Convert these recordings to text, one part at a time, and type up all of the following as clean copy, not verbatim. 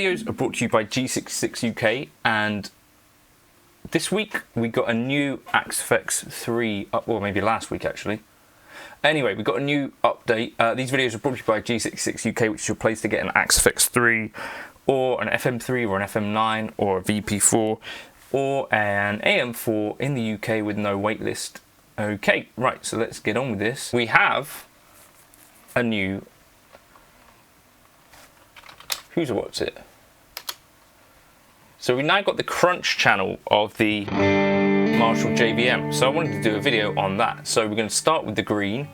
videos are brought to you by G66 UK, and this week we got a new Axe-Fx 3, or maybe last week actually. Anyway, we got a new update. These videos are brought to you by G66 UK, which is your place to get an Axe-Fx 3, or an FM3, or an FM9, or a VP4, or an AM4 in the UK with no waitlist. Okay, right, so let's get on with this. We have a new what's it? So we now got the crunch channel of the Marshall JVM. So I wanted to do a video on that. So we're going to start with the green,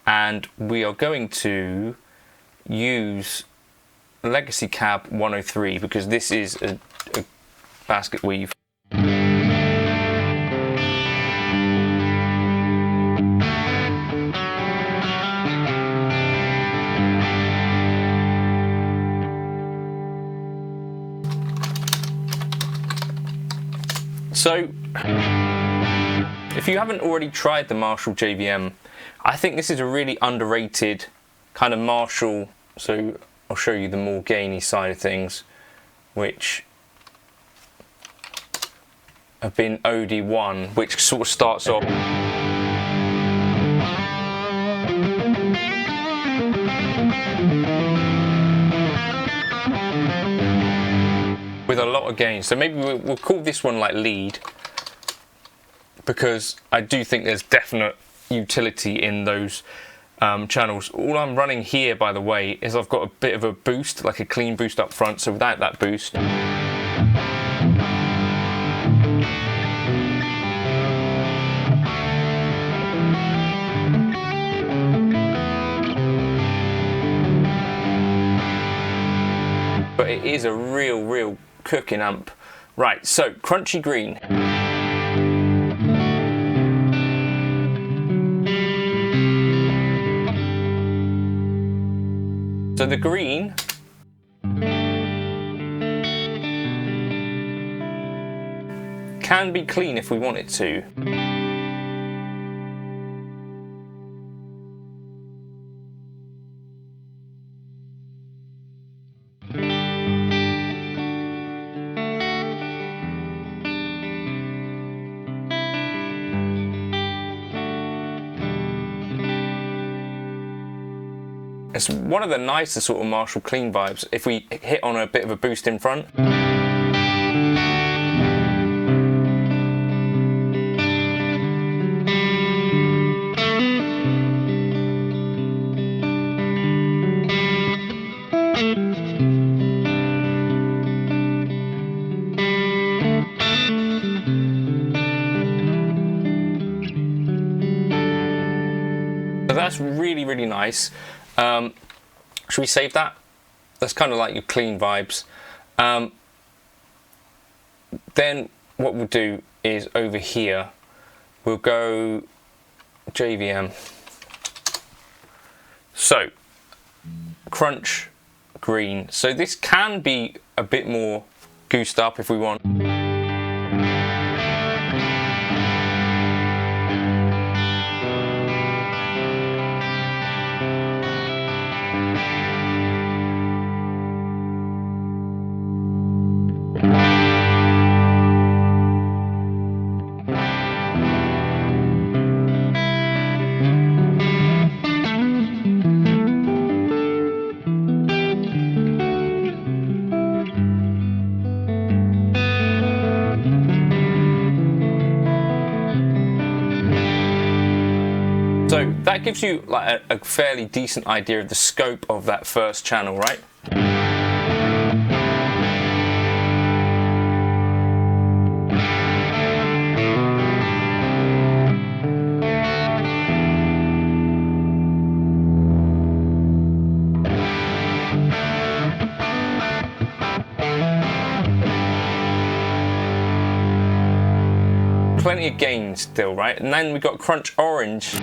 and we are going to use Legacy Cab 103 because this is a basket weave. So, if you haven't already tried the Marshall JVM, I think this is a really underrated kind of Marshall. So I'll show you the more gainy side of things, which have been OD1, which sort of starts off with a lot of gain. So maybe we'll call this one like lead, because I do think there's definite utility in those channels. All I'm running here, by the way, is I've got a bit of a boost, like a clean boost up front, so without that boost. But it is a real cooking amp. Right, so crunchy green. So the green can be clean if we want it to. It's one of the nicer sort of Marshall clean vibes if we hit on a bit of a boost in front. So that's really nice. Should we save that? That's kind of like your clean vibes. Then what we'll do is over here, we'll go JVM. So, crunch green. So this can be a bit more goosed up if we want. So that gives you like a fairly decent idea of the scope of that first channel, right? Plenty of gain still, right? And then we got crunch orange.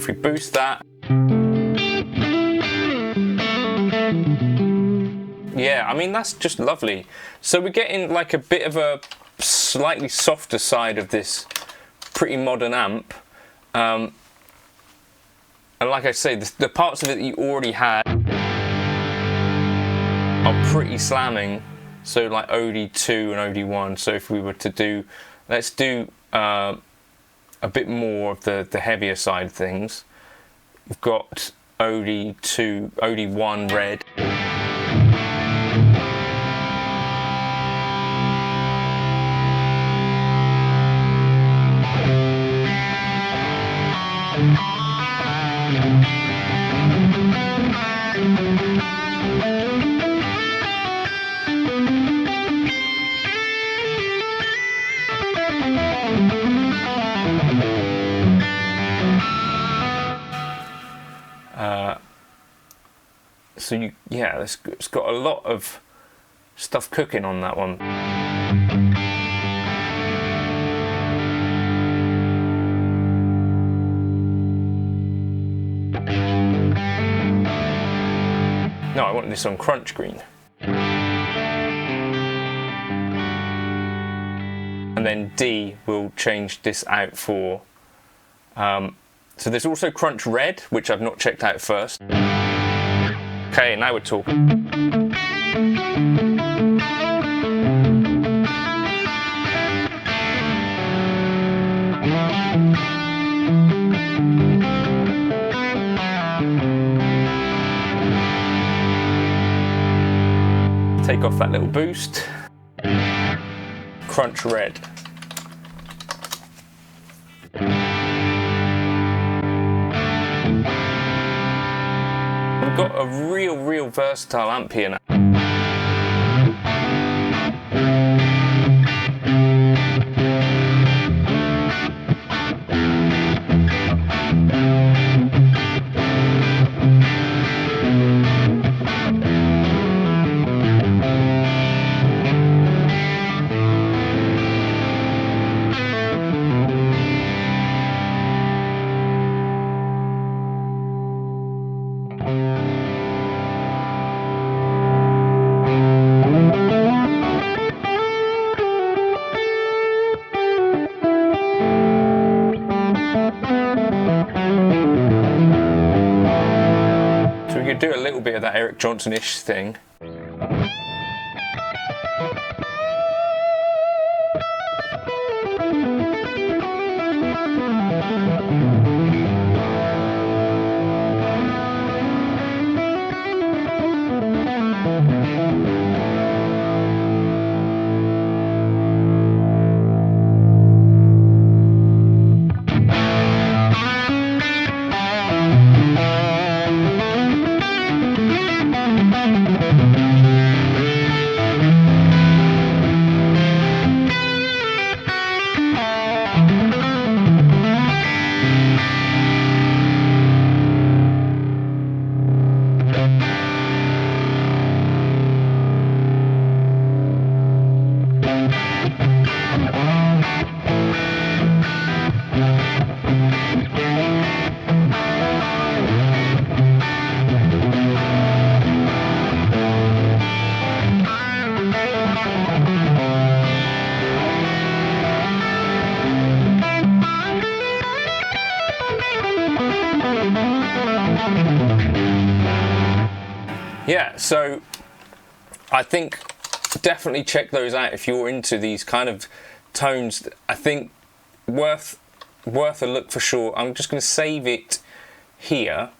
if we boost that, yeah, I mean, that's just lovely. So we're getting like a bit of a slightly softer side of this pretty modern amp. And like I say, the parts of it that you already had are pretty slamming. So like OD2 and OD1. So if we were to do, let's do a bit more of the heavier side of things. We've got OD2, OD1 red. So yeah, it's got a lot of stuff cooking on that one. No, I want this on crunch green. And then D will change this out for. So there's also crunch red, which I've not checked out first. Okay, now we're talking. Take off that little boost. Crunch red. We've got a real versatile amp here now. Do a little bit of that Eric Johnson-ish thing. Yeah, so I think definitely check those out if you're into these kind of tones. I think worth a look for sure. I'm just going to save it here,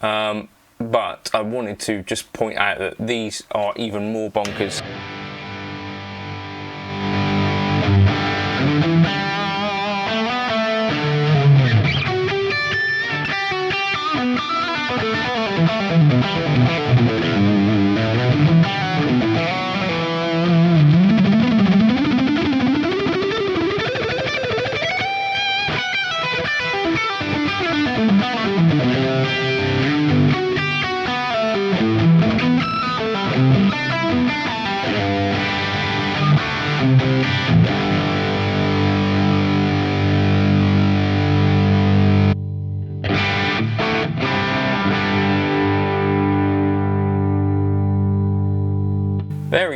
but I wanted to just point out that these are even more bonkers.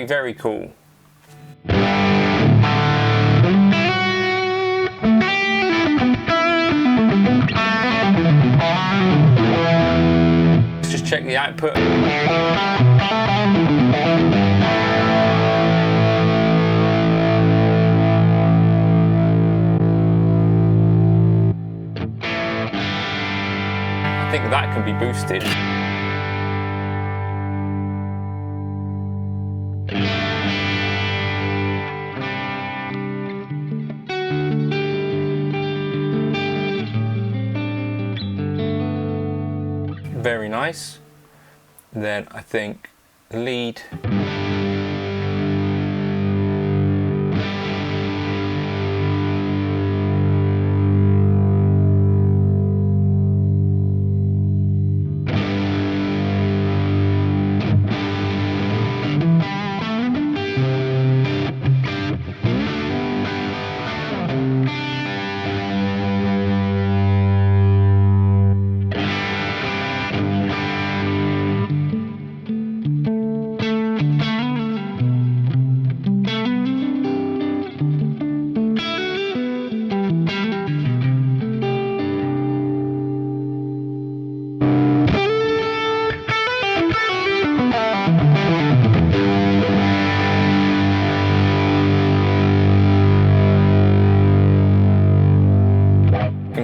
Very, very cool. Let's just check the output. I think that can be boosted. Very nice. Then I think lead.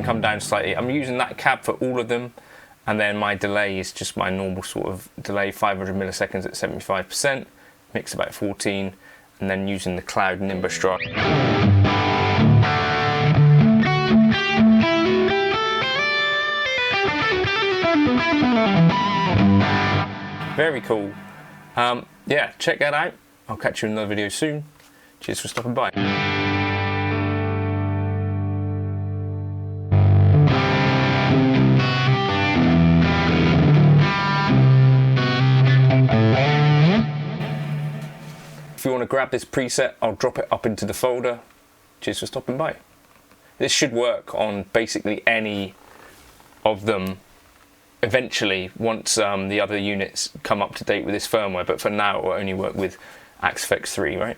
Come down slightly. I'm using that cab for all of them, and then my delay is just my normal sort of delay, 500 milliseconds at 75%, mix about 14, and then using the cloud Nimbus drive. Very cool. Yeah, check that out. I'll catch you in another video soon. Cheers for stopping by. If you want to grab this preset, I'll drop it up into the folder. Cheers for stopping by. This should work on basically any of them eventually once the other units come up to date with this firmware, but for now it will only work with Axe FX 3, right?